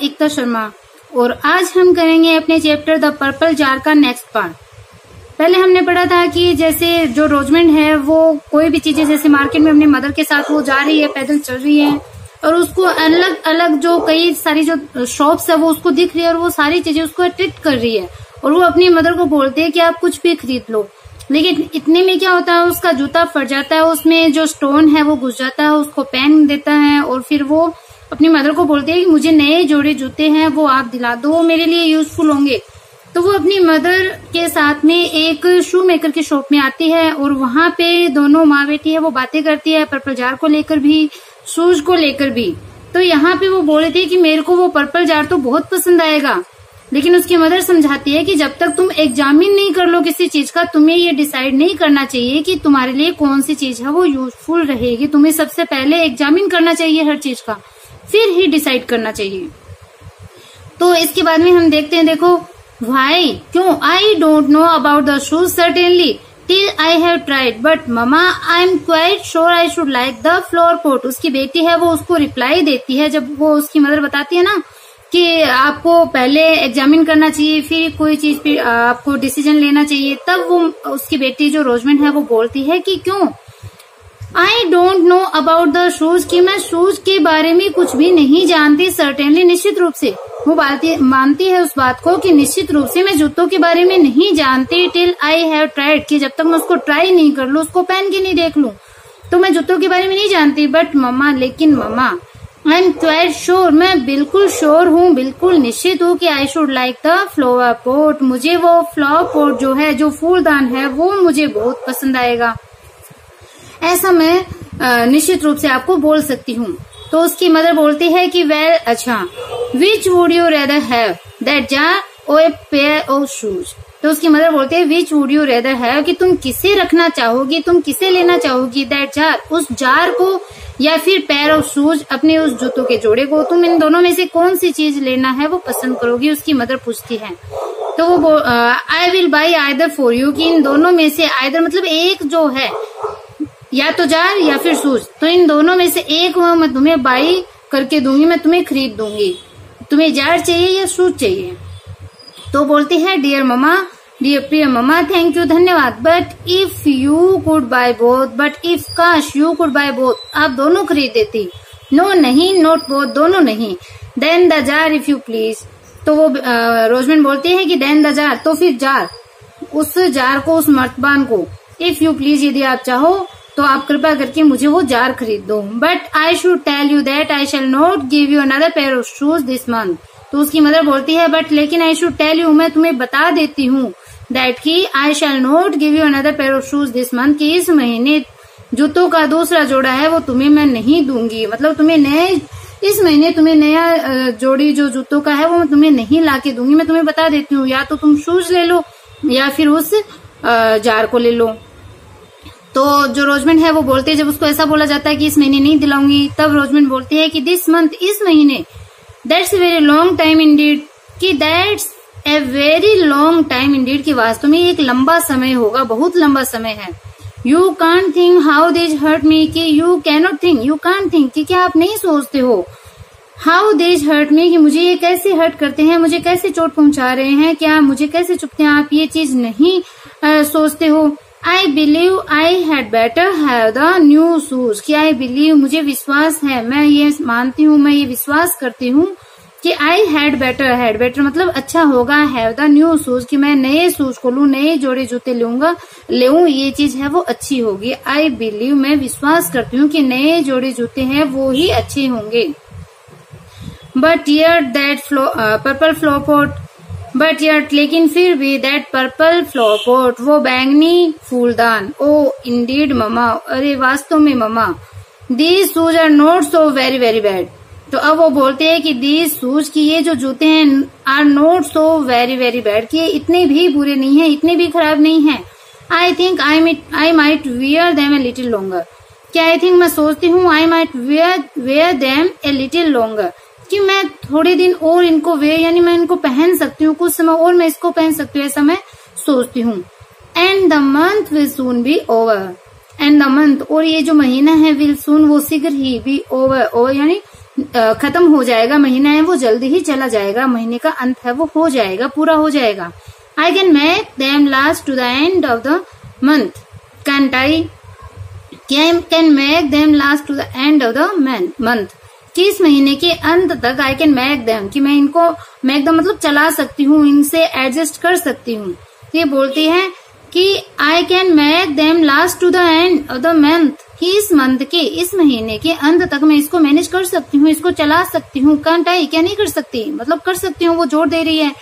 एकता शर्मा और आज हम करेंगे अपने चैप्टर द पर्पल जार का नेक्स्ट पार्ट। पहले हमने पढ़ा था कि जैसे जो रोजमेंट है वो कोई भी चीजें जैसे मार्केट में अपनी मदर के साथ वो जा रही है, पैदल चल रही है और उसको अलग अलग जो कई सारी जो शॉप्स है वो उसको दिख रही है और वो सारी चीजें उसको अट्रैक्ट कर रही है और वो अपनी मदर को बोलते हैं कि आप कुछ भी खरीद लो। लेकिन इतने में क्या होता है, उसका जूता फट जाता है, उसमें जो स्टोन है वो घुस जाता है, उसको पहन देता है और फिर वो अपनी मदर को बोलते हैं कि मुझे नए जोड़े जूते हैं वो आप दिला दो, वो मेरे लिए यूजफुल होंगे। तो वो अपनी मदर के साथ में एक शू मेकर की शॉप में आती है और वहां पे दोनों माँ बेटी है वो बातें करती है, पर्पल जार को लेकर भी, शूज को लेकर भी। तो यहाँ पे वो बोल रही थी कि मेरे को वो पर्पल जार तो बहुत पसंद आएगा, लेकिन उसकी मदर समझाती है कि जब तक तुम एग्जामिन नहीं कर लो किसी चीज का, तुम्हें ये डिसाइड नहीं करना चाहिए कि तुम्हारे लिए कौन सी चीज है वो यूजफुल रहेगी। तुम्हें सबसे पहले एग्जामिन करना चाहिए हर चीज का, फिर ही डिसाइड करना चाहिए। तो इसके बाद में हम देखते हैं, देखो व्हाई, क्यों, I don't know about the shoes certainly till I have tried but mama I am quite sure I should like the flower pot. उसकी बेटी है वो उसको रिप्लाई देती है जब वो उसकी मदर बताती है ना कि आपको पहले एग्जामिन करना चाहिए, फिर कोई चीज पे आपको डिसीजन लेना चाहिए, तब वो उसकी बेटी जो रोजमेंट है वो बोलती है कि क्यों, I don't know about the shoes, कि मैं शूज के बारे में कुछ भी नहीं जानती, सर्टेनली निश्चित रूप से। वो मानती है उस बात को कि निश्चित रूप से मैं जूतों के बारे में नहीं जानती, टिल आई हैव ट्राइड, कि जब तक मैं उसको ट्राई नहीं कर लूं, उसको पहन के नहीं देख लूं, तो मैं जूतों के बारे में नहीं जानती। बट मम्मा, लेकिन मम्मा, आई एम क्वाइट श्योर, मैं बिल्कुल श्योर हूँ, बिल्कुल निश्चित हूँ कि I should like the flower pot, मुझे वो फ्लावर पॉट जो है, जो फूलदान है, वो मुझे बहुत पसंद आएगा, ऐसा मैं निश्चित रूप से आपको बोल सकती हूँ। तो उसकी मदर बोलती है कि वेल, अच्छा, which would you rather have, that jar और ए पेयर ऑफ शूज। तो उसकी मदर बोलती है which would you rather have, कि तुम किसे रखना चाहोगी, तुम किसे लेना चाहोगी, दैट जार, उस जार को, या फिर पेयर ऑफ शूज, अपने उस जूतों के जोड़े को, तुम इन दोनों में से कौन सी चीज लेना है वो पसंद करोगी, उसकी मदर पूछती है। तो वो I will by either for you, कि इन दोनों में से, आइदर मतलब एक जो है, या तो जार या फिर शूज, तो इन दोनों में से एक मैं तुम्हें बाई करके दूंगी, मैं तुम्हें खरीद दूंगी, तुम्हें जार चाहिए या शूज चाहिए। तो बोलती है डियर ममा, डियर प्रिय ममा, थैंक यू, धन्यवाद, but if you could by both, but if काश यू कुड बाय बोथ, आप दोनों खरीद देती, नो नहीं, नॉट बोथ, दोनों नहीं, then the jar if you please. तो वो रोजमेंट बोलती है कि देन द जार, तो फिर जार, उस जार को, उस मर्तबान को, इफ यू प्लीज, यदि आप चाहो तो आप कृपया करके मुझे वो जार खरीद दो। But I should tell you that I shall not give you another pair of shoes this month. तो उसकी मदर बोलती है बट, लेकिन आई शुड टेल यू, मैं तुम्हें बता देती हूँ, दैट की I shall not give you another pair of shoes this month, कि इस महीने जूतों का दूसरा जोड़ा है वो तुम्हें मैं नहीं दूंगी, मतलब तुम्हें नए, इस महीने तुम्हें नया जोड़ी जो जूतों का है वो मैं तुम्हें नहीं ला के दूंगी, मैं तुम्हें बता देती हूँ, या तो तुम शूज ले लो या फिर उस जार को ले लो। तो जो रोजमेंट है वो बोलते है, जब उसको ऐसा बोला जाता है कि इस महीने नहीं दिलाऊंगी, तब रोजमेंट बोलती है कि दिस मंथ, इस महीने, that's a very long time indeed, कि that's a very long time indeed, की वास्तव में एक लंबा समय होगा, बहुत लंबा समय है। You can't think how this hurt me, कि you cannot think, you can't think, कि क्या आप नहीं सोचते हो, हाउ दिस हर्ट मी, कि मुझे ये कैसे हर्ट करते हैं, मुझे कैसे चोट पहुंचा रहे हैं, क्या मुझे कैसे चुपते हैं, आप ये चीज नहीं सोचते हो। I believe I had better have the new shoes, कि आई बिलीव, मुझे विश्वास है, मैं ये मानती हूँ, मैं ये विश्वास करती हूँ कि आई हैड बेटर मतलब अच्छा होगा, हैव द न्यू शूज, कि मैं नए शूज को लूं, नए जोड़े जूते लेऊं, ये चीज है वो अच्छी होगी। आई बिलीव, मैं विश्वास करती हूँ कि नए जोड़े जूते हैं वो ही अच्छे होंगे। But yeah that purple flower pot, but yet, लेकिन फिर भी, दैट पर्पल फ्लावर पॉट, वो बैंगनी फूलदान, ओ इंडीड ममा, अरे वास्तव में mama, these shoes are not so very very bad. तो अब वो बोलते हैं कि दीज शूज, की ये जो जूते हैं, are not so very very bad, कि इतने भी बुरे नहीं है, इतने भी खराब नहीं है। I think I might wear them a little longer, क्या आई थिंक, मैं सोचती हूँ, I might wear them a little longer, कि मैं थोड़े दिन और इनको वेयर, यानी मैं इनको पहन सकती हूँ, कुछ समय और मैं इसको पहन सकती हूँ, ऐसा मैं सोचती हूँ। And the month will soon be over, and the month, और ये जो महीना है, विल सून, वो शीघ्र ही, बी ओवर, यानी खत्म हो जाएगा, महीना है वो जल्दी ही चला जाएगा, महीने का अंत है वो हो जाएगा, पूरा हो जाएगा। I can make them last to the end of the month, can't I can make them last to the end of the month, कि इस महीने के अंत तक आई कैन मेक देम, कि मैं इनको मेक देम मतलब चला सकती हूँ, इनसे एडजस्ट कर सकती हूँ। ये बोलती है कि I can make them last to the end of the month, कि इस मंथ के, इस महीने के अंत तक मैं इसको मैनेज कर सकती हूँ, इसको चला सकती हूँ। कांट आई, क्या नहीं कर सकती, मतलब कर सकती हूँ, वो जोर दे रही है।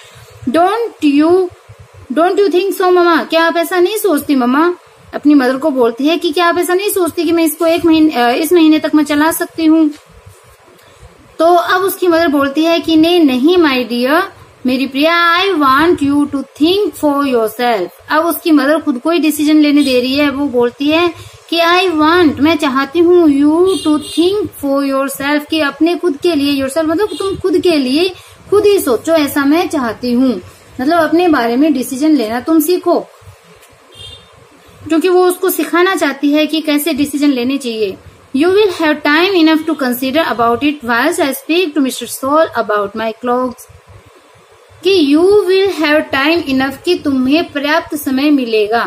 Don't you think so mama, क्या आप ऐसा नहीं सोचती ममा? अपनी मदर को बोलती है कि क्या आप ऐसा नहीं सोचती कि मैं इसको इस महीने तक मैं चला सकती हूँ? तो अब उसकी मदर बोलती है कि नहीं माय डियर, मेरी प्रिया, I want you to think for yourself. अब उसकी मदर खुद को ही डिसीजन लेने दे रही है। वो बोलती है कि आई वांट, मैं चाहती हूँ, you to think for yourself, कि अपने खुद के लिए, योरसेल्फ मतलब तुम खुद के लिए खुद ही सोचो, ऐसा मैं चाहती हूँ। मतलब अपने बारे में डिसीजन लेना तुम सीखो, क्योंकि वो उसको सिखाना चाहती है कि कैसे डिसीजन लेने चाहिए। You will have time enough to consider about it whilst I speak to Mr. Saul about my clothes. कि you will have time enough, कि तुम्हें पर्याप्त समय मिलेगा।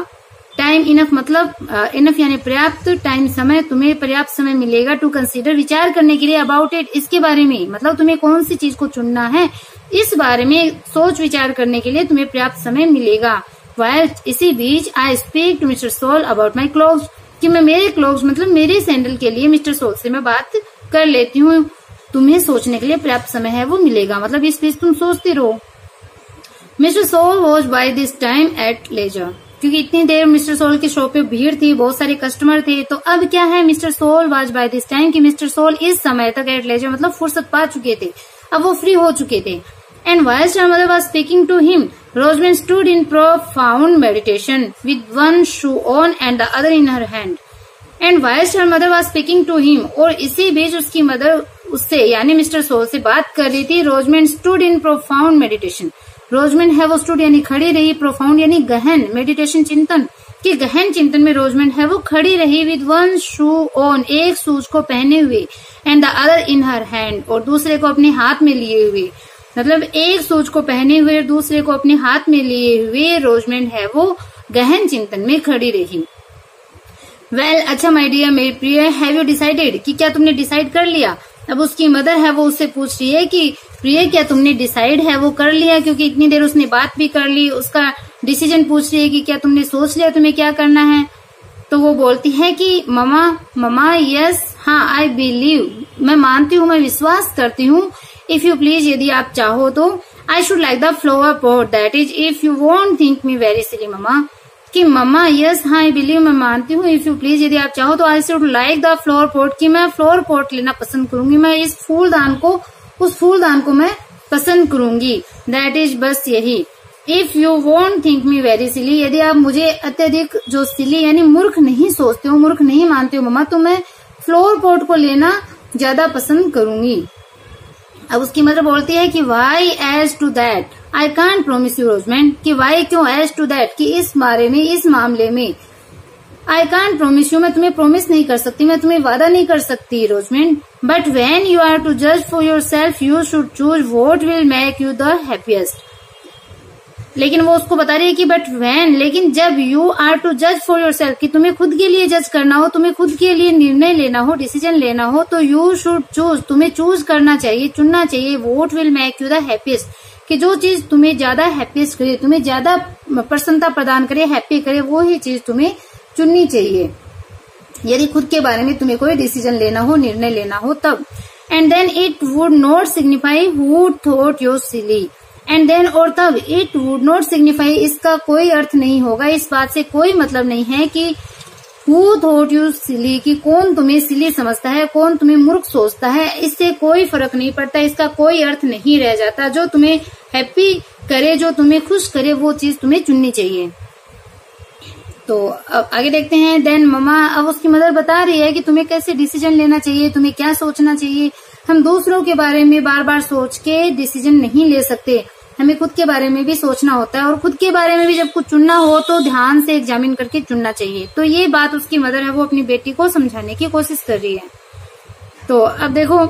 टाइम इनफ मतलब इनफ यानी पर्याप्त, टाइम समय, तुम्हें पर्याप्त समय मिलेगा टू कंसीडर, विचार करने के लिए, अबाउट इट, इसके बारे में, मतलब तुम्हें कौन सी चीज को चुनना है इस बारे में सोच विचार करने के लिए तुम्हें पर्याप्त समय मिलेगा। वाइल, इसी बीच, I speak to mister Soul about my clothes, कि मैं मेरे क्लोथ्स मतलब मेरे सैंडल के लिए मिस्टर सोल से मैं बात कर लेती हूँ। तुम्हें सोचने के लिए पर्याप्त समय है वो मिलेगा, मतलब इस बीच तुम सोचते रहो। Mr soul was by this time at leisure, क्योंकि इतनी देर मिस्टर सोल के शॉप पे भीड़ थी, बहुत सारे कस्टमर थे। तो अब क्या है, mister soul was by this time, कि मिस्टर सोल इस समय तक एट लेजर मतलब फुर्सत पा चुके थे, अब वो फ्री हो चुके थे। And whilst her mother was speaking to him, Rosamond stood in profound meditation with one shoe on and the other in her hand. And whilst her mother was speaking to him, और इसी बीच उसकी mother उससे यानी mister soul से बात कर रही थी। रोजमेंड स्टूड इन प्रोफाउंड मेडिटेशन, रोजमेंड है वो स्टूड यानी खड़ी रही, प्रोफाउंड यानी गहन, मेडिटेशन चिंतन, कि गहन चिंतन में रोजमेंड है वो खड़ी रही। विद वन शू ऑन, एक शूज को पहने हुए, and the other in her hand, और दूसरे को अपने हाथ में लिए हुए, मतलब एक शूज को पहने हुए और दूसरे को अपने हाथ में लिए हुए रोजमेंड है वो गहन चिंतन में खड़ी रही। वेल, अच्छा माय डियर, मेरी प्रिय, हैव यू डिसाइडेड, कि क्या तुमने डिसाइड कर लिया? अब उसकी मदर है वो उससे पूछ रही है कि प्रिय क्या तुमने डिसाइड है वो कर लिया, क्योंकि इतनी देर उसने बात भी कर ली, उसका डिसीजन पूछ रही है कि क्या तुमने सोच लिया तुम्हें क्या करना है। तो वो बोलती है कि ममा यस, हाँ, आई बिलीव, मैं मानती हूँ, मैं विश्वास करती हूँ। इफ यू प्लीज, यदि आप चाहो तो, I should like the flower pot, that is if you won't think me very silly mama, कि ममा यस, हाँ, आई बिलीव, मैं मानती हूँ। इफ यू प्लीज, यदि आप चाहो तो, I should like the flower pot, कि मैं फ्लावर पॉट लेना पसंद करूंगी, मैं इस फूलदान को, उस फूलदान को मैं पसंद करूंगी। दैट इज, बस यही। If you won't think me very silly, यदि आप मुझे अत्यधिक जो सिली यानी मूर्ख नहीं सोचते हो, मूर्ख नहीं मानते हो मम्मा, तो मैं फ्लावर पॉट को लेना ज्यादा पसंद करूंगी। अब उसकी मदर बोलती है कि why as to that I can't promise you Rosamond, कि वाई क्यों, एज टू दैट, कि इस बारे में, इस मामले में, आई कांट प्रोमिस यू, मैं तुम्हें प्रोमिस नहीं कर सकती, मैं तुम्हें वादा नहीं कर सकती Rosamond. But when you are to जज for yourself, you should choose what will make you the happiest. लेकिन वो उसको बता रही है कि बट वेन, लेकिन जब यू आर टू जज फॉर योर सेल्फ, कि तुम्हें खुद के लिए जज करना हो, तुम्हें खुद के लिए निर्णय लेना हो, डिसीजन लेना हो, तो यू शुड चूज, तुम्हें चूज करना चाहिए, चुनना चाहिए, what will make you the happiest, कि जो चीज तुम्हें ज्यादा हैप्पीएस्ट करे, तुम्हें ज्यादा प्रसन्नता प्रदान करे, हैप्पी करे, वो ही चीज तुम्हें चुननी चाहिए यदि खुद के बारे में तुम्हें कोई डिसीजन लेना हो, निर्णय लेना हो तब। And then it would not signify who thought you silly, and then, और तब, इट वुड नॉट सिग्निफाई, इसका कोई अर्थ नहीं होगा, इस बात से कोई मतलब नहीं है कि हु थॉट यू सिली, कि कौन तुम्हें सिली समझता है, कौन तुम्हें मूर्ख सोचता है, इससे कोई फर्क नहीं पड़ता, इसका कोई अर्थ नहीं रह जाता। जो तुम्हें हैप्पी करे, जो तुम्हें खुश करे, वो चीज तुम्हें चुननी चाहिए। तो अब आगे देखते हैं। देन ममा, अब उसकी मदर बता रही है कि तुम्हें कैसे डिसीजन लेना चाहिए, तुम्हें क्या सोचना चाहिए। हम दूसरों के बारे में बार बार सोच के डिसीजन नहीं ले सकते, हमें खुद के बारे में भी सोचना होता है, और खुद के बारे में भी जब कुछ चुनना हो तो ध्यान से एग्जामिन करके चुनना चाहिए। तो ये बात उसकी मदर है वो अपनी बेटी को समझाने की कोशिश कर रही है। तो अब देखो,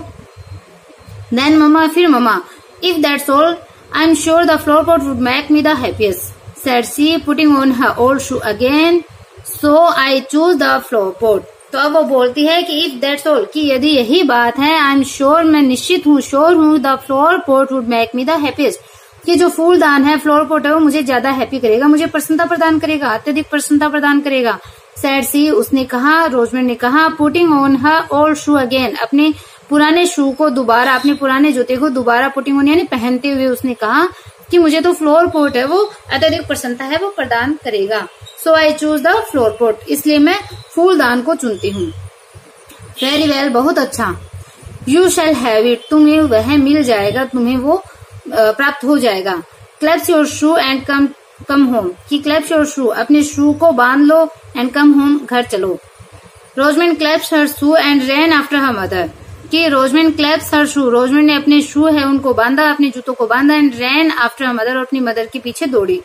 देन ममा, फिर mama, if that's all I am sure the flower pot would make me the happiest, said she putting on her old shoe again, so I choose the flower pot. तो अब वो बोलती है कि if that's all, कि यदि यही बात है, आई एम श्योर, मैं निश्चित हूँ, श्योर हूँ, the flower pot would make me the happiest, कि जो फूलदान है, फ्लावर पॉट है, वो मुझे ज्यादा हैप्पी करेगा, मुझे प्रसन्नता प्रदान करेगा, अत्यधिक प्रसन्नता प्रदान करेगा। सैड सी, उसने कहा, रोजमेंट ने कहा, putting on her old shoe again, अपने पुराने शू को दोबारा, अपने पुराने जूते को दोबारा पुटिंग ऑन यानी पहनते हुए उसने कहा कि मुझे तो फ्लावर पॉट है, वो अत्यधिक प्रसन्नता है, वो प्रदान करेगा। So I choose the flower pot, इसलिए मैं फूलदान को चुनती हूँ। वेरी वेल, बहुत अच्छा। यू शैल हैव इट, तुम्हें वह मिल जाएगा, तुम्हें वो प्राप्त हो जाएगा। Claps your shoe and come home, कि क्लैप्स योर शू, अपने शू को बांध लो, एंड कम होम, घर चलो। Rosamond clasps her shoe and ran after her mother, कि रोजमेंट क्लैप्स हर शू, रोजमेंट ने अपने शू है उनको बांधा, अपने जूतों को बांधा, and ran after her mother, और अपनी मदर के पीछे दौड़ी।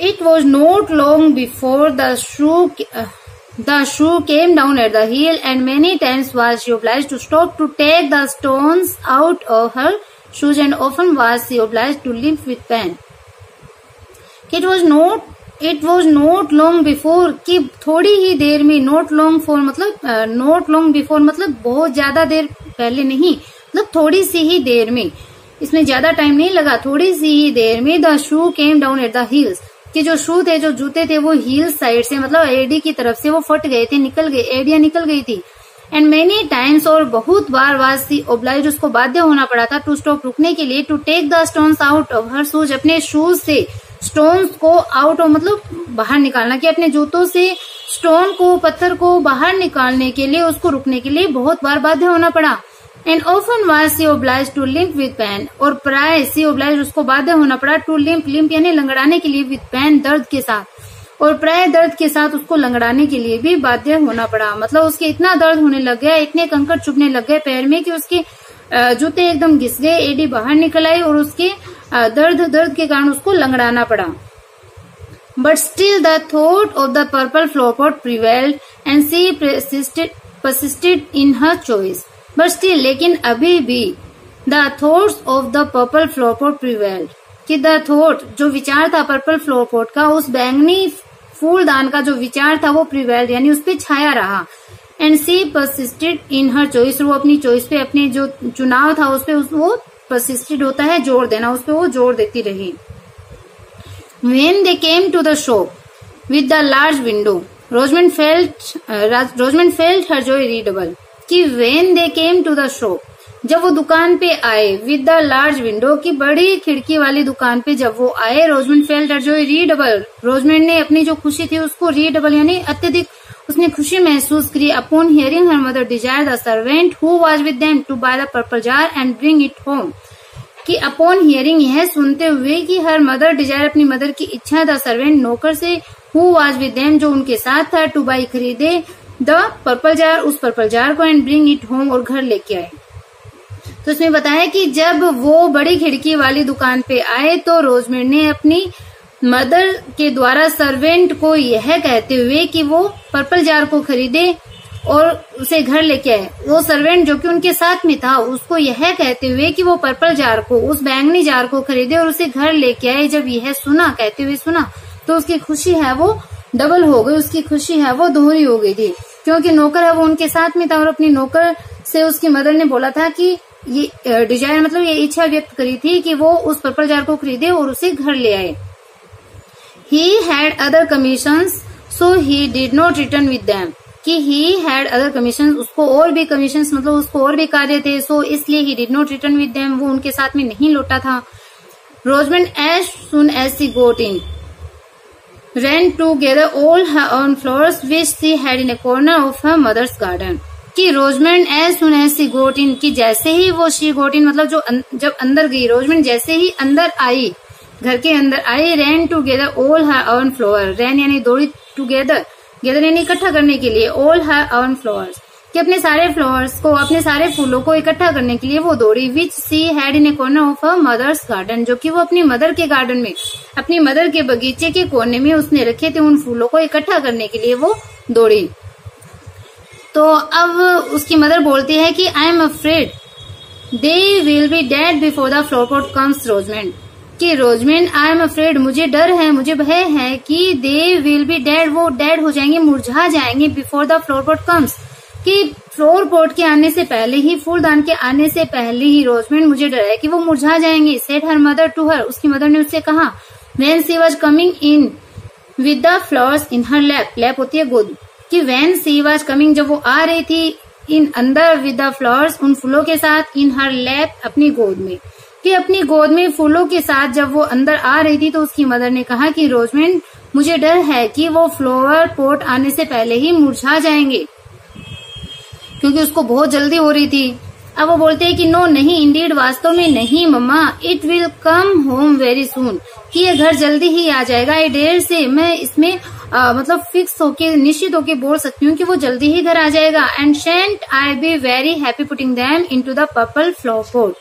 It was not long before the shoe came down at the heel, and many times was she obliged to stop to take the stones out of her shoes, and often was she obliged to limp with pain. It was not long before, कि थोड़ी ही देर में, not long for मतलब not long before मतलब बहुत ज्यादा देर पहले नहीं, मतलब थोड़ी सी ही देर में, इसमें ज्यादा टाइम नहीं लगा, थोड़ी सी ही देर में the shoe came down at the heels, कि जो शू थे, जो जूते थे, वो हील साइड से मतलब एडी की तरफ से वो फट गए थे, निकल गए, एडिया निकल गई थी। एंड मेनी टाइम्स, और बहुत बार, वाज सी ओब्लाइज्ड, उसको बाध्य होना पड़ा था, टू स्टॉप, रुकने के लिए, to take the stones out of her shoes, अपने शूज से स्टोन्स को आउट ऑफ मतलब बाहर निकालना, कि अपने जूतों से स्टोन को, पत्थर को बाहर निकालने के लिए उसको रुकने के लिए बहुत बार बाध्य होना पड़ा। And often was she obliged to limp with pain, और प्राय सी ओब्लाइज्ड, उसको बाध्य होना पड़ा, टू लिम्प, लिम्प यानी लंगड़ाने के लिए, विद पेन, दर्द के साथ, और प्राय दर्द के साथ उसको लंगड़ाने के लिए भी बाध्य होना पड़ा। मतलब उसके इतना दर्द होने लग गया, इतने कंकड़ चुभने लग गए पैर में, कि उसके जूते एकदम घिस गए, एडी बाहर निकल आई, और उसके दर्द के कारण उसको लंगड़ाना पड़ा। But still the thought of the purple flower pot prevailed, and she persisted in her choice. But still, लेकिन अभी भी, the thoughts of the purple flower pot prevailed, कि द थॉट, जो विचार था पर्पल फ्लावर पॉट का, उस बैंगनी फूलदान का जो विचार था, वो प्रिवेल्ड यानी उस पे छाया रहा। And she persisted in her choice, वो अपनी चॉइस पे, अपने जो चुनाव था उस पे वो परसिस्टेड होता है जोर देना, उस पे वो जोर देती रही। When they came to the shop with the large window, Rosamond felt her joy redouble. कि when they came to the shop, जब वो दुकान पे आए, with the large window, की बड़ी खिड़की वाली दुकान पे जब वो आए, Rosamond felt her joy redouble. Rosamond ने अपनी जो खुशी थी उसको redouble यानी अत्यधिक उसने खुशी महसूस की। Upon hearing her mother desire the servant who was with them to buy the purple jar and bring it home, कि अपॉन हियरिंग, यह सुनते हुए कि हर मदर डिजायर, अपनी मदर की इच्छा, द सर्वेंट, नौकर से, हु वाज विद देम, जो उनके साथ था, टू बाई, खरीदे, द पर्पल जार, उस पर्पल जार को, एंड ब्रिंग इट होम, और घर लेके आए। तो इसमें बताया कि जब वो बड़ी खिड़की वाली दुकान पे आए, तो रोजमेड ने अपनी मदर के द्वारा सर्वेंट को यह कहते हुए कि वो पर्पल जार को खरीदे और उसे घर लेके आए। वो सर्वेंट जो कि उनके साथ में था, उसको यह कहते हुए कि वो पर्पल जार को, उस बैंगनी जार को खरीदे और उसे घर लेके आए। जब यह सुना, कहते हुए सुना, तो उसकी खुशी है वो डबल हो गई, उसकी खुशी है वो दोहरी हो गई थी, क्योंकि नौकर है वो उनके साथ में था, और अपनी नौकर से उसकी मदर ने बोला था कि ये डिजायर मतलब ये इच्छा व्यक्त करी थी कि वो उस पर्पल जार को खरीदे और उसे घर ले आए। He had other commissions, so he did not return with them. कि he had other commissions, उसको और भी commissions मतलब उसको और भी कार्य थे, so इसलिए he did not return with them, वो उनके साथ में नहीं लौटा था। Rosamond, as soon as she got in, ran to gather all her own flowers which she had in a corner of her mother's garden. कि रोजमेंड as soon as she got in, कि जैसे ही वो she got in मतलब जब अंदर गई, रोजमेंड जैसे ही अंदर आई, घर के अंदर आई, ran to gather all her own flower, ran यानी दौड़ी, together, gather यानी इकट्ठा करने के लिए, all her own flowers, कि अपने सारे फ्लावर्स को, अपने सारे फूलों को इकट्ठा करने के लिए वो दौड़ी, which she had in a corner of her mother's garden, जो कि वो अपनी मदर के गार्डन में, अपनी मदर के बगीचे के कोने में उसने रखे थे, उन फूलों को इकट्ठा करने के लिए वो दौड़ी। तो अब उसकी मदर बोलती है कि I am afraid they will be dead before the flower pot comes Rosamond, कि रोजमेंट आई एम अफ्रेड, मुझे डर है, मुझे भय है कि दे विल बी डेड, वो डेड हो जाएंगे, मुरझा जाएंगे, before the flower pot comes, कि फ्लावर पॉट के आने से पहले ही, फूलदान के आने से पहले ही रोजमेंट मुझे डर है कि वो मुरझा जाएंगे। Said her mother to her, उसकी मदर ने उससे कहा। When she was coming in with the flowers in her lap, lap होती है गोद, कि व्हेन शी वाज कमिंग, जब वो आ रही थी, इन अंदर, विद द फ्लावर्स, उन फूलों के साथ, इन हर लैप, अपनी गोद में, कि अपनी गोद में फूलों के साथ जब वो अंदर आ रही थी तो उसकी मदर ने कहा कि रोजमेंट मुझे डर है कि वो फ्लावर पॉट आने से पहले ही मुरझा जाएंगे, क्योंकि उसको बहुत जल्दी हो रही थी। अब वो बोलते हैं कि नो, नहीं, इंडीड, वास्तव में नहीं mamma, it will come home very soon, कि ये घर जल्दी ही आ जाएगा। आई डेयर से, मैं इसमें मतलब फिक्स होके, निश्चित होके बोल सकती हूँ कि वो जल्दी ही घर आ जाएगा। And shunt I be very happy putting them into the purple flower pot,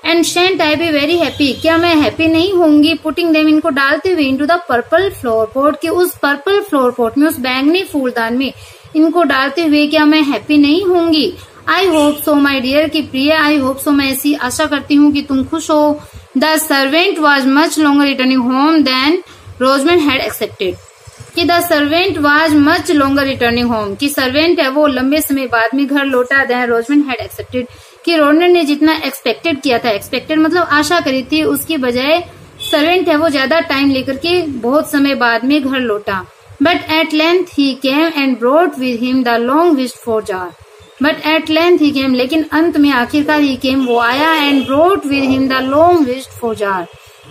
and shunt I be very happy, क्या मैं हैप्पी नहीं होंगी, पुटिंग देम, इनको डालते हुए, into the purple flower pot, कि उस पर्पल फ्लावर पॉट में, उस बैंगनी फूलदान में इनको डालते हुए क्या मैं हैप्पी नहीं होंगी। I hope so my dear, की प्रिय, आई होप सो, मैं ऐसी आशा करती हूँ कि तुम खुश हो। The servant was much longer returning home than Rosamond had expected, कि the servant was much longer returning home, कि सर्वेंट है वो लंबे समय बाद में घर लौटा, देन रोजमेंट हैड एक्सेप्टेड, कि रोजमेंट ने जितना एक्सपेक्टेड किया था, एक्सपेक्टेड मतलब आशा करी थी, उसकी बजाय सर्वेंट है वो ज्यादा टाइम लेकर के बहुत समय बाद में घर लौटा। But at length he came and brought with him the long wished for jar, but at length he came, लेकिन अंत में आखिरकार ही केम, वो आया, and brought with him the long wished for jar,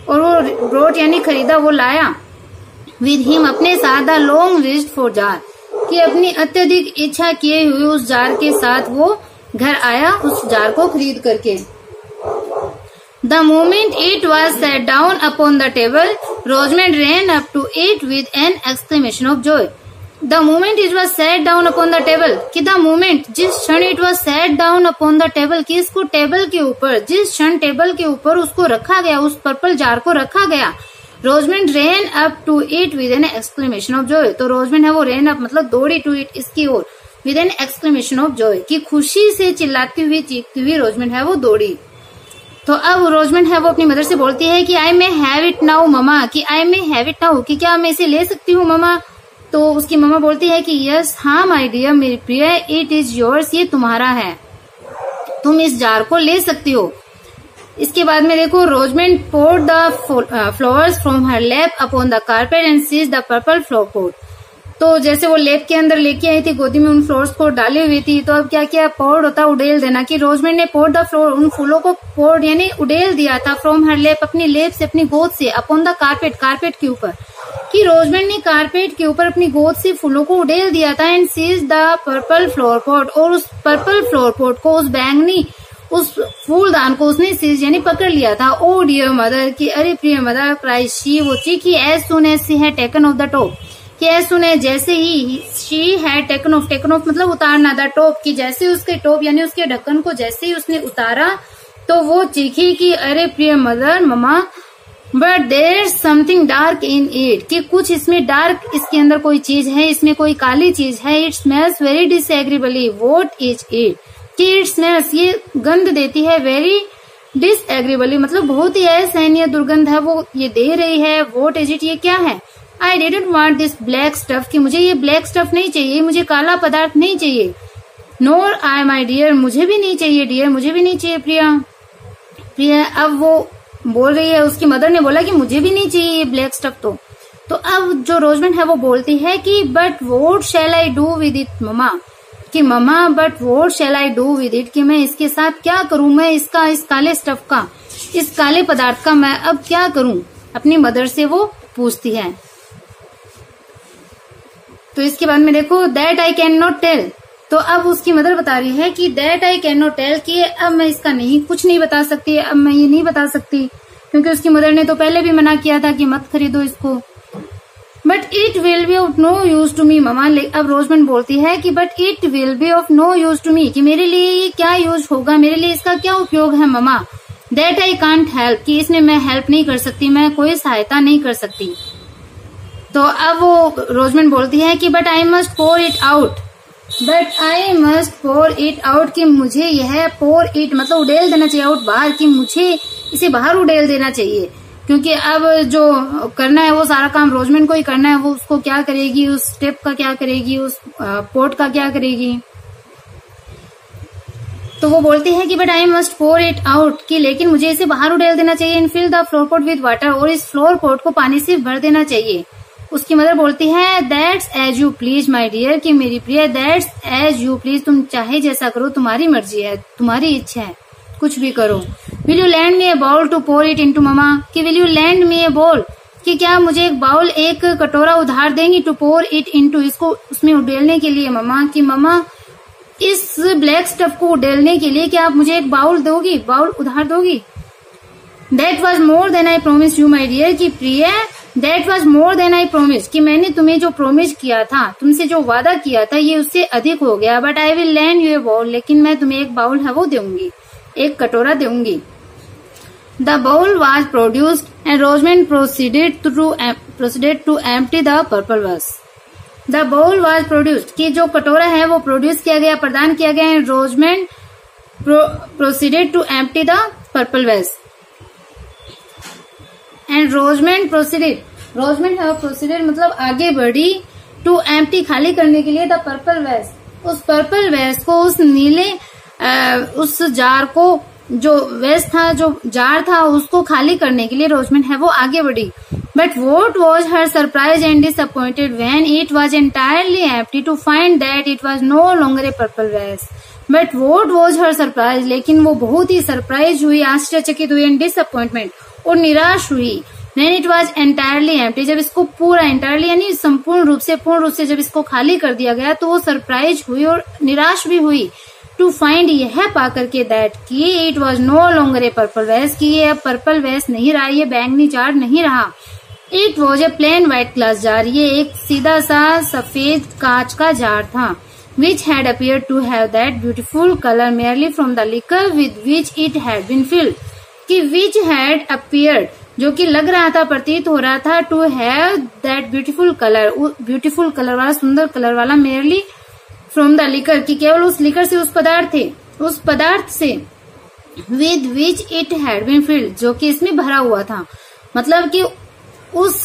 और वो ब्रॉट यानी खरीदा, वो लाया, विद हिम अपने साथ, the long wished for jar, कि अपनी अत्यधिक इच्छा किए हुए उस जार के साथ वो घर आया, उस जार को खरीद करके। The moment it was set down upon the table, Rosamond ran up to it with an exclamation of joy. The moment it was set down upon the table, कि the moment, जिस क्षण it was set down upon the table, कि इसको table के ऊपर, जिस क्षण table के ऊपर उसको रखा गया, उस पर्पल जार को रखा गया, Rosamond ran up to it with an exclamation of joy, तो Rosamond है वो ran up मतलब दौड़ी to it, इसकी ओर, with an exclamation of joy, कि खुशी से चिल्लाती हुई, चीखती हुई रोजमेंट है वो दौड़ी। तो अब रोजमेंट है वो अपनी मदर से बोलती है कि I may have it now mamma, कि I may have it now, कि क्या मैं इसे ले सकती हूँ ममा। तो उसकी मम्मा बोलती है कि यस, हाँ माय डियर, मेरी प्रिय, इट इज योर्स, ये तुम्हारा है, तुम इस जार को ले सकती हो। इसके बाद में देखो, Rosamond poured the flowers from her lap upon the carpet and seize the purple flower pot, तो जैसे वो लेप के अंदर लेके आई थी, गोदी में उन फ्लावर्स को डाली हुई थी, तो अब क्या किया, पोर्ड होता है उड़ेल देना, कि रोजमेंट ने पोर्ड द फ्लावर, उन फूलों को पोर्ड यानी उड़ेल दिया था, फ्रॉम हर लेप, अपनी लेप से, अपनी गोद से, अपॉन द कारपेट, कारपेट के ऊपर, कि रोजमेंट ने कारपेट के ऊपर अपनी गोद से फूलों को उड़ेल दिया था। And seize the purple flower pot, और उस पर्पल फ्लावर पॉट को, उस बैंगनी, उस फूलदान को उसने सीज यानी पकड़ लिया था। ओ डियर मदर, की अरे प्रिय मदर, क्राई शी, वो चीखी, as soon as she had taken off the top, कि एज सुन एज, जैसे ही, she had taken off, taken off मतलब उतारना, द टॉप, की जैसे उसके टॉप यानी उसके ढक्कन को जैसे ही उसने उतारा, तो वो चीखी कि अरे प्रिय mother, mama, but there something dark in it, कि कुछ इसमें डार्क, इसके अंदर कोई चीज है, इसमें कोई काली चीज है। It smells very disagreeably, what is it, कि इट स्मेल्स, ये गंध देती है, वेरी डिसएग्रीबली मतलब बहुत ही असहनीय दुर्गंध है वो ये दे रही है। व्हाट इज इट, ये क्या है। I didn't want this black stuff, कि मुझे ये ब्लैक स्टफ नहीं चाहिए, मुझे काला पदार्थ नहीं चाहिए। नोर आई माई डियर, मुझे भी नहीं चाहिए डियर, मुझे भी नहीं चाहिए प्रिया। प्रिया अब वो बोल रही है, उसकी मदर ने बोला कि मुझे भी नहीं चाहिए ये ब्लैक स्टफ। तो अब जो रोजमेंट है वो बोलती है कि but what shall I do with it mamma, कि mamma but what shall I do with it, कि मैं इसके साथ क्या करूं, मैं इसका, इस काले स्टफ का, इस काले पदार्थ का मैं अब क्या करूं, अपनी मदर से वो पूछती है। तो इसके बाद में देखो, that I can not tell, तो अब उसकी मदर बता रही है कि that I can not tell, कि अब मैं इसका नहीं, कुछ नहीं बता सकती, अब मैं ये नहीं बता सकती, क्योंकि उसकी मदर ने तो पहले भी मना किया था कि मत खरीदो इसको। But it will be of no use to me mama, अब रोजमेंट बोलती है कि but it will be of no use to me, कि मेरे लिए ये क्या यूज होगा, मेरे लिए इसका क्या उपयोग है mama. That I can't help, कि इसमें मैं हेल्प नहीं कर सकती, मैं कोई सहायता नहीं कर सकती। तो अब वो रोजमेंट बोलती है कि but I must pour it out, but I must pour it out, कि मुझे यह पोर इट मतलब उड़ेल देना चाहिए, आउट बाहर, कि मुझे इसे बाहर उड़ेल देना चाहिए, क्योंकि अब जो करना है वो सारा काम रोजमेंट को ही करना है। वो उसको क्या करेगी, उस स्टेप का क्या करेगी, उस पोर्ट का क्या करेगी। तो वो बोलती है कि but I must pour it out, कि लेकिन मुझे इसे बाहर उड़ेल देना चाहिए। And fill the flower pot with water, और इस फ्लोर पोट को पानी से भर देना चाहिए। उसकी मदर बोलती है that's as you please my dear, कि मेरी प्रिय दैट्स एज यू प्लीज, तुम चाहे जैसा करो, तुम्हारी मर्जी है, तुम्हारी इच्छा है, कुछ भी करो। Will you lend me a bowl to pour it into mamma, कि will you lend me a bowl, कि क्या मुझे एक बाउल, एक कटोरा उधार देंगी, टू पोर इट इनटू, इसको उसमें उड़ेलने के लिए ममा, कि ममा इस ब्लैक स्टफ को उड़ेलने के लिए क्या आप मुझे एक बाउल दोगी, बाउल उधार दोगी। That was more than I promise you my dear, की प्रिय that was more than I promise, कि मैंने तुम्हें जो प्रोमिस किया था, तुमसे जो वादा किया था, ये उससे अधिक हो गया। But I will lend you a bowl, लेकिन मैं तुम्हें एक बाउल है वो दूंगी, एक कटोरा दूंगी। The bowl was produced and Rosamond proceeded to empty the purple vase. The bowl was produced, कि जो कटोरा है वो प्रोड्यूस किया गया, प्रदान किया गया। And Rosamond proceeded to empty the purple vase, and Rosamond proceeded, Rosamond है प्रोसीडेड मतलब आगे बढ़ी, टू एम्प्टी खाली करने के लिए, द पर्पल वैस, उस पर्पल वैस को, उस नीले उस जार को, जो वैस था, जो जार था, उसको खाली करने के लिए रोजमेंट है वो आगे बढ़ी। But what was her surprise and disappointed when it was entirely empty to find that it was no longer a purple vase. But what was her surprise, लेकिन वो बहुत ही सरप्राइज हुई, आश्चर्यचकित हुई, एंड डिसअपॉइंटमेंट और निराश हुई। When it was entirely empty, जब इसको पूरा entirely यानी संपूर्ण रूप से, पूर्ण रूप से जब इसको खाली कर दिया गया, तो वो सरप्राइज हुई और निराश भी हुई। टू फाइंड, यह पा करके, दैट कि it was no longer a purple vase, कि ये अब पर्पल वैस नहीं रहा, ये बैंगनी जार नहीं रहा। It was a plain white glass jar, ये एक सीधा सा सफेद कांच का जार था। which had appeared to have that beautiful color merely from the liquor with which it had been filled, कि which had appeared, जो कि लग रहा था, प्रतीत हो रहा था, to have that beautiful colour, beautiful colour वाला, सुंदर कलर वाला, मेयरली फ्रॉम द लिकर, कि केवल उस लिकर से, उस पदार्थ से, with which it had been filled, जो कि इसमें भरा हुआ था। मतलब कि उस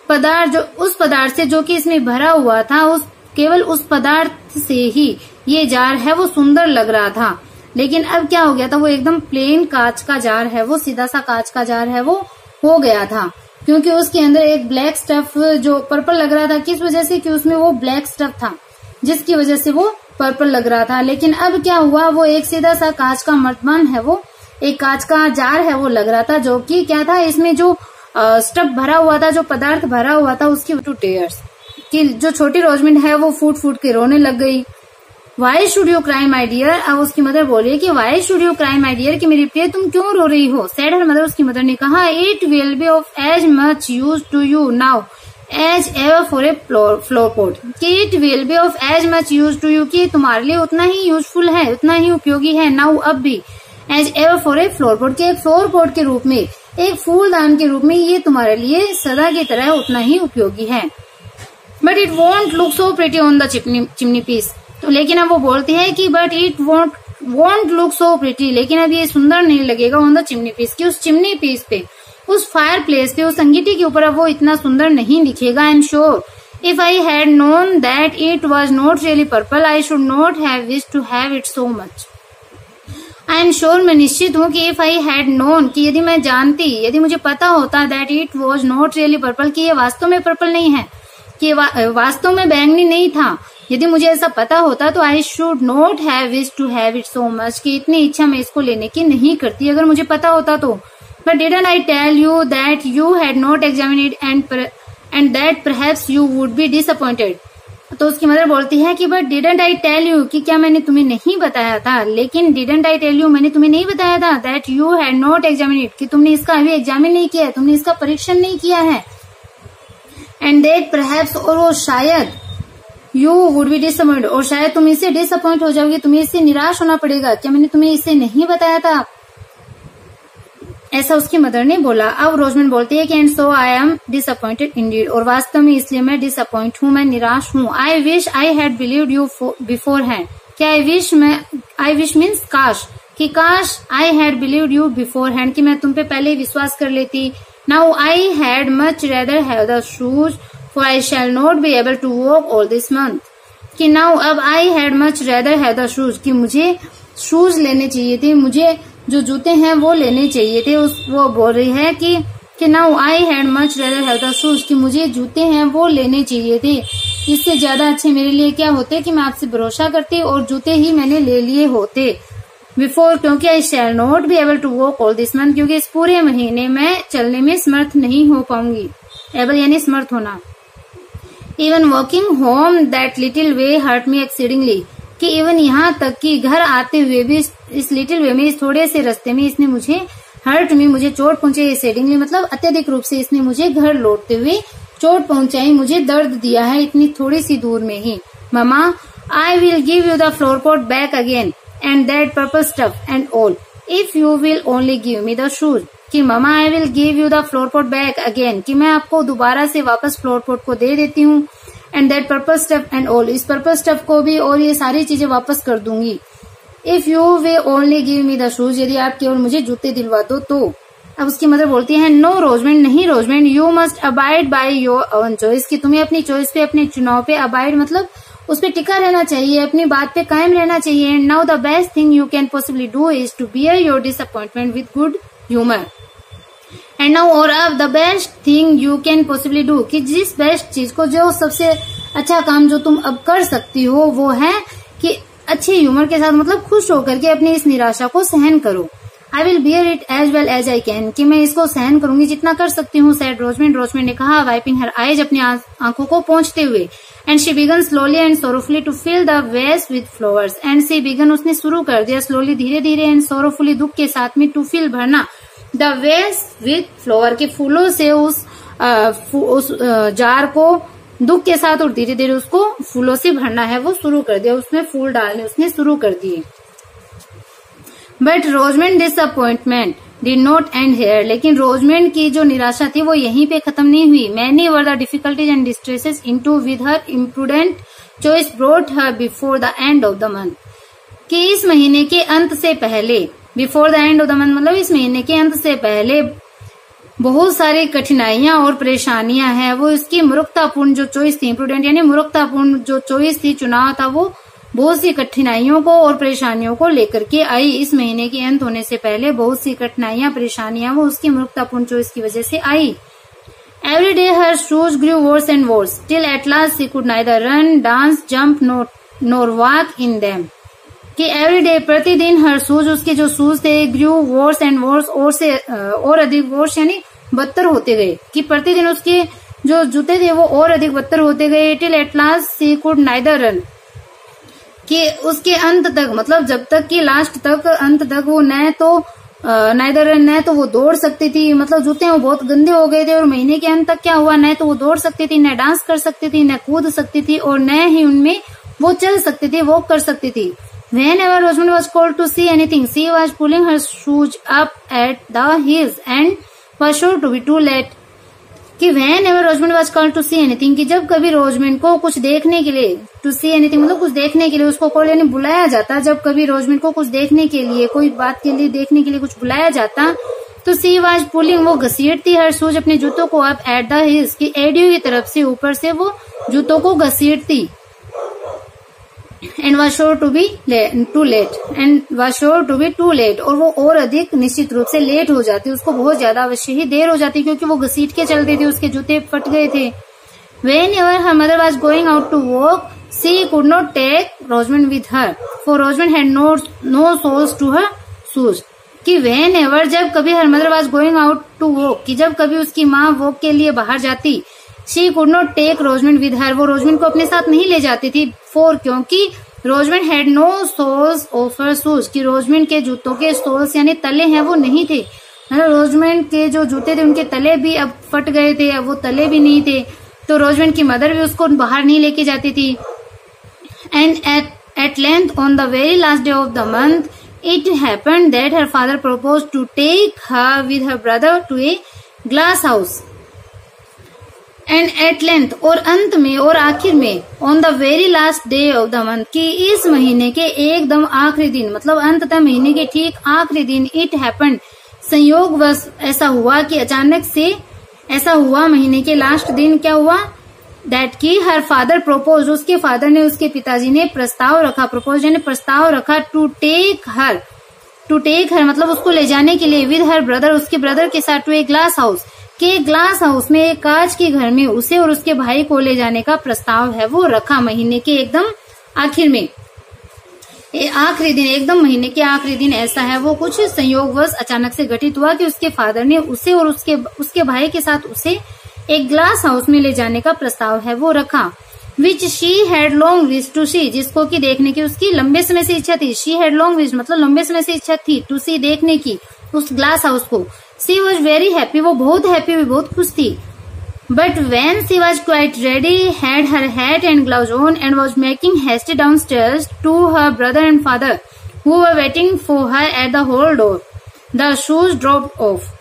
पदार्थ से जो कि इसमें भरा हुआ था, केवल उस पदार्थ से ही ये जार है वो सुंदर लग रहा था। लेकिन अब क्या हो गया था, वो एकदम प्लेन कांच का जार है, वो सीधा सा कांच का जार है वो हो गया था, क्योंकि उसके अंदर एक ब्लैक स्टफ जो पर्पल लग रहा था, किस वजह से, कि उसमें वो ब्लैक स्टफ था, जिसकी वजह से वो पर्पल लग रहा था। लेकिन अब क्या हुआ, वो एक सीधा सा कांच का मर्तमान है, वो एक कांच का जार है वो लग रहा था, जो कि क्या था, इसमें जो स्टफ भरा हुआ था, जो पदार्थ भरा हुआ था, उसकी टू टेयर्स, कि जो छोटी रोजमेंट है वो फूट फूट के रोने लग गई। Why should you cry my dear, अब उसकी मदर बोली कि why should you cry my dear, कि मेरी प्रिय तुम क्यों रो रही हो। सेड हर मदर, उसकी मदर ने कहा, it will be of as much use to you now as ever for a flower pot, कि it will be of as much use to you, कि तुम्हारे लिए उतना ही यूजफुल है, उतना ही उपयोगी है, नाउ अब भी, as ever for a flower pot, के एक फ्लोर पोट के रूप में, एक फूलदान के रूप में ये तुम्हारे लिए सदा की तरह उतना ही उपयोगी है। But it won't look so pretty on the chimney piece, तो लेकिन अब वो बोलती है कि but it won't look so pretty, लेकिन अब ये सुंदर नहीं लगेगा ऑन द चिमनी पीस, की उस चिमनी पीस पे, उस फायर प्लेस पे, उस अंगीठी के ऊपर अब वो इतना सुंदर नहीं दिखेगा। I am sure if I had known that it was not really purple I should not have wish to have it so much. I am sure, मैं निश्चित हूँ कि इफ आई हैड नोन, कि यदि मैं जानती, यदि मुझे पता होता, that it was not really purple, कि ये वास्तव में पर्पल नहीं है, कि वास्तव में बैंगनी नहीं था, यदि मुझे ऐसा पता होता तो I should not have wish to have it so much, कि इतनी इच्छा मैं इसको लेने की नहीं करती अगर मुझे पता होता तो। But didn't I tell you that you had not examined it and that perhaps you would be disappointed. तो उसकी मदर बोलती है कि but didn't I tell you, कि क्या मैंने तुम्हें नहीं बताया था, लेकिन डिडंट आई टेल यू, मैंने तुम्हें नहीं बताया था, that you had not examined it, कि तुमने इसका अभी एग्जामिन नहीं किया है, तुमने इसका परीक्षण नहीं किया है, एंड दैट परहैप्स, और वो शायद, यू वुड बी डिसअपॉइंटेड, और शायद तुम इससे डिसअपॉइंट हो जाओगे, तुम्हें इससे निराश होना पड़ेगा, क्या मैंने तुम्हें इसे नहीं बताया था। ऐसा उसकी मदर ने बोला। अब रोजमेंट बोलती है कि and so I am disappointed Indeed, और वास्तव में इसलिए मैं डिसअपॉइंट हूँ, मैं निराश हूँ। I wish I had believed you beforehand, क्या आई विश मीन्स काश, कि काश I had believed you beforehand, कि मैं तुम पे पहले ही विश्वास कर लेती। Now I had much rather have the shoes for I shall not be able to walk all this month, कि नाउ अब I had much rather have the shoes, कि मुझे शूज लेने चाहिए थे, मुझे जो जूते हैं वो लेने चाहिए थे। वो बोल रही है कि now I had much rather have the shoes, कि मुझे जूते हैं वो लेने चाहिए थे, इससे ज्यादा अच्छे मेरे लिए क्या होते कि मैं आपसे भरोसा करती और जूते ही मैंने ले लिए होते। बिफोर, क्योंकि I shall not be able to walk all this month, क्योंकि इस पूरे महीने में चलने में समर्थ नहीं हो पाऊंगी। एबल यानी समर्थ होना। Even walking home that little way hurt me exceedingly, कि इवन यहाँ तक कि घर आते हुए भी इस लिटिल वे में, इस थोड़े से रास्ते में इसने मुझे हर्ट मी, मुझे चोट पहुंचाई। एक्सीडिंगली मतलब अत्यधिक रूप से इसने मुझे घर लौटते हुए चोट पहुंचाई, मुझे दर्द दिया है इतनी थोड़ी सी दूर में ही। Mamma I will give you the flower pot back again and that purple stuff and all if you will only give me the shoes, कि mamma I will give you the flower pot back again, कि मैं आपको दोबारा से वापस floor pot को दे देती हूँ, and that purple stuff and all, इस पर्पल स्टफ को भी और ये सारी चीजें वापस कर दूंगी। If you will only give me the shoes, यदि आप केवल मुझे जूते दिलवा दो तो। अब उसकी मदर बोलती है नो रोजमेंट, नहीं Rosamond, you must abide by your own choice, कि तुम्हें अपनी चॉइस पे, अपने चुनाव पे अबाइड मतलब उस पे टिका रहना चाहिए, अपनी बात पे कायम रहना चाहिए। And now the best thing you can possibly do is to bear your disappointment with good humour. And now, और अब the best thing you can possibly do, कि जिस बेस्ट चीज को, जो सबसे अच्छा काम जो तुम अब कर सकती हो वो है कि अच्छे ह्यूमर के साथ मतलब खुश होकर के अपनी इस निराशा को सहन करो। I will bear it as well as I can, कि मैं इसको सहन करूंगी जितना कर सकती हूँ। सैड रोजमेंट, रोजमेंट ने कहा, वाइपिंग हर आईज, अपनी आंखों को पोंछते हुए। And she began slowly and sorrowfully to fill the vase with flowers, and she began, उसने शुरू कर दिया, स्लोली धीरे धीरे, एंड सोरोफुली दुख के साथ में, टू फिल भरना, द वेस्ट विद फ्लावर के फूलों से उस जार को दुख के साथ और धीरे धीरे उसको फूलों से भरना है वो शुरू कर दिया, उसमें फूल डालने उसने शुरू कर दिए। But Rosamond disappointment did not end here, लेकिन रोजमेंट की जो निराशा थी वो यहीं पे खत्म नहीं हुई। Many were the difficulties and distresses into with her imprudent choice brought her before the end of the month, कि इस महीने के अंत से पहले, before the end of the month मतलब इस महीने के अंत से पहले बहुत सारी कठिनाइयां और परेशानियां हैं। वो इसकी मूर्खतापूर्ण जो चॉइस थी, इम्प्रूडेंट यानी मूर्खतापूर्ण जो चॉइस थी, चुनाव था, वो बहुत सी कठिनाइयों को और परेशानियों को लेकर के आई। इस महीने के अंत होने से पहले बहुत सी कठिनाइयां, परेशानियां वो उसकी मूर्खतापूर्ण चॉइस की वजह से आई। Every day her shoes grew worse and worse till at last she could neither run, dance, jump nor walk in them, कि एवरी डे प्रतिदिन हर शूज, उसके जो शूज थे, ग्रू वर्स एंड वर्स, और अधिक, वर्स यानी बदतर होते गए, कि प्रतिदिन उसके जो जूते थे वो और अधिक बदतर होते गए। Till at last she could neither run, कि उसके अंत तक मतलब जब तक कि लास्ट तक, अंत तक वो न तो नाइदर रन, न तो वो दौड़ सकती थी, मतलब जूते वो बहुत गंदे हो गए थे। और महीने के अंत तक क्या हुआ, न तो वो दौड़ सकती थी, न डांस कर सकती थी, न कूद सकती थी, और न ही उनमें वो चल सकती थी, वॉक कर सकती थी। Whenever Rosamond was called to see anything, she was pulling her shoes up at the heels and was sure to be too late. कि whenever Rosamond was called to see anything, कि जब कभी रोजमेंट को कुछ देखने के लिए, to see anything मतलब कुछ देखने के लिए उसको कॉल यानी बुलाया जाता, जब कभी रोजमेंट को कुछ देखने के लिए, कोई बात के लिए देखने के लिए कुछ बुलाया जाता, तो she was pulling, वो घसीटती her shoes, अपने जूतों को up at the heels, की एडियो की तरफ से ऊपर से वो जूतों को घसीटती। And was sure to be too late, and was sure to be too late, और वो और अधिक निश्चित रूप से लेट हो जाती, उसको बहुत ज्यादा अवश्य ही देर हो जाती, क्योंकि वो घसीट के चलती थी, उसके जूते फट गए थे। Whenever her mother was going out to walk, she could not take Rosamond with her, for Rosamond had no soles to her shoes. कि whenever, जब कभी her mother was going out to walk, कि जब कभी उसकी माँ walk के लिए बाहर जाती, she could not take Rosamond with her, वो रोजमेंट को अपने साथ नहीं ले जाती थी। for, क्योंकि रोजमेंट had no soles of her shoes, कि रोजमेंट के जूतों के सोल्स यानी तले हैं वो नहीं थे, रोजमेंट के जो जूते थे उनके तले भी अब फट गए थे, अब वो तले भी नहीं थे, तो रोजमेंट की मदर भी उसको बाहर नहीं लेके जाती थी। And at length on the very last day of the month It happened that her father proposed to take her with her brother to a glass house. And at length, और अंत में और आखिर में, on the very last day of the month, कि इस महीने के एकदम आखिरी दिन, मतलब अंततः महीने के ठीक आखिरी दिन, it happened, संयोगवश ऐसा हुआ कि अचानक से ऐसा हुआ महीने के लास्ट दिन क्या हुआ, दैट की हर फादर प्रोपोज, उसके फादर ने, उसके पिताजी ने प्रस्ताव रखा, प्रोपोज यानी प्रस्ताव रखा, टू टेक हर मतलब उसको ले जाने के लिए, विद हर ब्रदर, उसके ब्रदर के साथ, टू ए ग्लास हाउस, के ग्लास हाउस में, एक कांच के घर में उसे और उसके भाई को ले जाने का प्रस्ताव है वो रखा महीने के एकदम आखिर में, आखिरी दिन, एकदम महीने के आखिरी दिन। ऐसा है वो कुछ संयोगवश अचानक से घटित हुआ कि उसके फादर ने उसे और उसके भाई के साथ उसे एक ग्लास हाउस में ले जाने का प्रस्ताव है वो रखा, which she had long wish to see, जिसको कि देखने की उसकी लंबे समय से इच्छा थी। शी हैड लॉन्ग विश मतलब लंबे समय से इच्छा थी, टू सी देखने की उस ग्लास हाउस को। सी वॉज वेरी हैप्पी, वो बहुत हैप्पी हुई, बहुत खुश थी। But when she was quite ready, had her hat and gloves on and was making hasty downstairs to her brother and father who were waiting for her at the hall door, the shoes dropped off.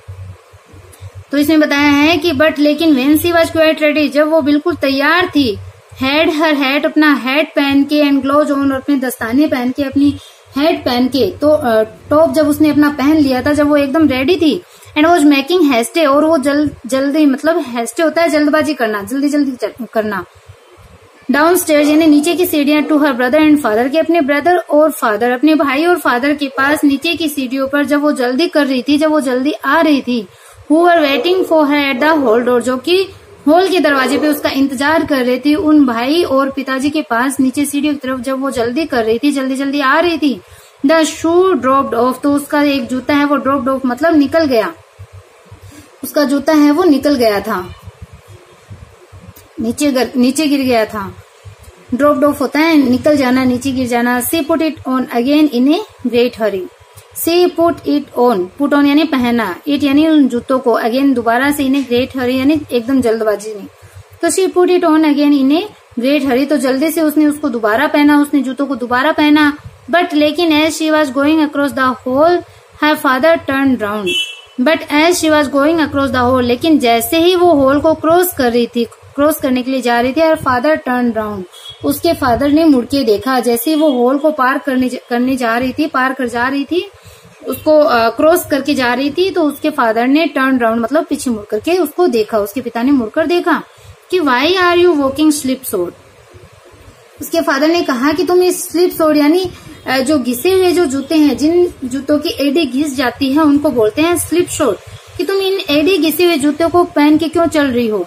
तो इसमें बताया है कि but लेकिन when she was quite ready, जब वो बिल्कुल तैयार थी, हैड हर हैट अपना हैट पहन के, एंड ग्लोव्स ऑन और अपने दस्ताने पहन के, अपनी हैट पहन के, तो टॉप जब उसने अपना पहन लिया था, जब वो एकदम रेडी थी, एंड वॉज मेकिंग हेस्टे, और वो जल्दी मतलब हेस्टे होता है जल्दबाजी करना, जल्दी करना, डाउन स्टेयर्स यानी नीचे की सीढ़ियां, to her brother and father के, अपने ब्रदर और फादर, अपने भाई और फादर के पास नीचे की सीढ़ियों पर जब वो जल्दी कर रही थी, जब वो जल्दी आ रही थी, who were waiting for her at the hall door, जो कि हॉल के दरवाजे पे उसका इंतजार कर रही थी, उन भाई और पिताजी के पास नीचे सीढ़ियों की तरफ जब वो जल्दी कर रही थी, जल्दी आ रही थी, द शू ड्रॉप्ड ऑफ, तो उसका एक जूता है वो ड्रॉप्ड ऑफ मतलब निकल गया, उसका जूता है वो निकल गया था, नीचे गिर गया था। ड्रॉप्ड ऑफ होता है निकल जाना, नीचे गिर जाना। She put it on again in a great hurry, she put it on, put on यानी पहना, इट यानी उन जूतों को, अगेन दोबारा से, इन ए ग्रेट हरी यानी एकदम जल्दबाजी में। तो she put it on again in a great hurry, तो जल्दी से उसने उसको दोबारा पहना, उसने जूतों को दोबारा पहना। बट लेकिन as she was going across the hall her father turn round, but as she was going across the hall, लेकिन जैसे ही वो हॉल को क्रॉस कर रही थी, क्रॉस करने के लिए जा रही थी, हर फादर टर्न राउंड, उसके फादर ने मुड़ के देखा। जैसे ही वो हॉल को पार करने जा रही थी, पार कर जा रही थी, उसको क्रॉस करके जा रही थी, तो उसके फादर ने टर्न राउंड मतलब पीछे मुड़ करके उसको देखा, उसके पिता ने मुड़कर देखा कि why are you walking slipshod. उसके फादर ने कहा कि तुम इस स्लिप सोड यानी जो घिसे हुए जो जूते हैं, जिन जूतों की एड़ी घिस जाती है उनको बोलते हैं स्लिप सोड, कि तुम इन एड़ी घिसे हुए जूतों को पहन के क्यों चल रही हो।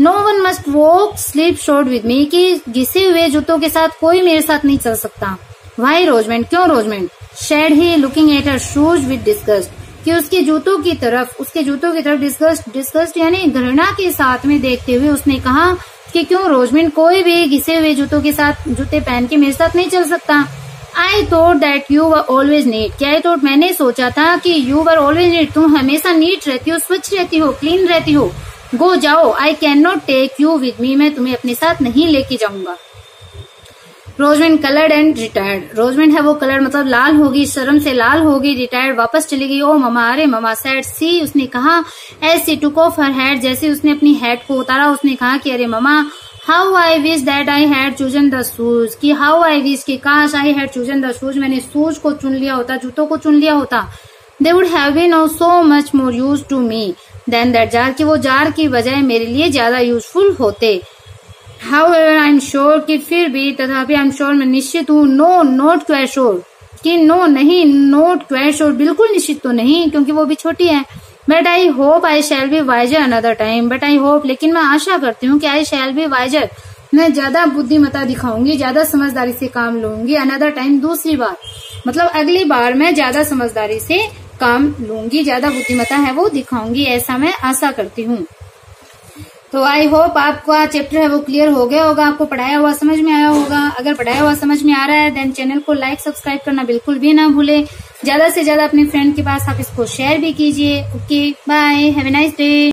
No one must walk slipshod with me, कि घिसे हुए जूतों के साथ कोई मेरे साथ नहीं चल सकता। वाई रोजमेंट, क्यों Rosamond, said he looking at her shoes with disgust, कि उसके जूतों की तरफ डिस्गस्ट यानी घृणा के साथ में देखते हुए उसने कहा कि क्यों रोजमेंट कोई भी घिसे हुए जूतों के साथ जूते पहन के मेरे साथ नहीं चल सकता। I thought that you were always neat, क्या आई थॉट मैंने सोचा था कि यू वर ऑलवेज नीट, तुम हमेशा नीट रहती हो, स्वच्छ रहती हो, क्लीन रहती हो। गो जाओ, I can not take you with me, मैं तुम्हें अपने साथ नहीं लेके जाऊंगा। Rosamond coloured and retired, Rosamond है वो कलर्ड मतलब लाल होगी, शर्म से लाल होगी, रिटायर्ड वापस चली गई। ओ ममा, अरे ममा, सैड सी, उसने कहा, as she took off her hat, जैसे उसने अपनी हैट को उतारा, उसने कहा कि अरे mama, how I wish that I had chosen the shoes, कि हाउ आई विश की काश, I had chosen the shoes, मैंने शूज को चुन लिया होता, जूतों को चुन लिया होता। They would have been of so much more use to me than that jar, कि वो जार की बजाय मेरे लिए ज्यादा यूजफुल होते। However, आई एम श्योर, कि फिर भी, तथापि, आई एम श्योर, मैं निश्चित हूँ, नो नॉट क्वाइट श्योर, कि नो नहीं, नॉट क्वाइट श्योर, बिल्कुल निश्चित तो नहीं, क्योंकि वो भी छोटी है। But I hope I shall be wiser another time, but I hope, लेकिन मैं आशा करती हूँ कि आई शैल बी वाइजर, मैं ज्यादा बुद्धिमत्ता दिखाऊंगी, ज्यादा समझदारी से काम लूंगी, अनदर टाइम, दूसरी बार, मतलब अगली बार मैं ज्यादा समझदारी से काम लूंगी, ज्यादा बुद्धिमत्ता है वो दिखाऊंगी, ऐसा मैं आशा करती हूँ। तो आई होप आपका चैप्टर है वो क्लियर हो गया होगा, आपको पढ़ाया हुआ समझ में आया होगा। अगर पढ़ाया हुआ समझ में आ रहा है देन चैनल को लाइक सब्सक्राइब करना बिल्कुल भी ना भूले। ज्यादा से ज्यादा अपने फ्रेंड के पास आप इसको शेयर भी कीजिए। Okay, bye, have a nice day.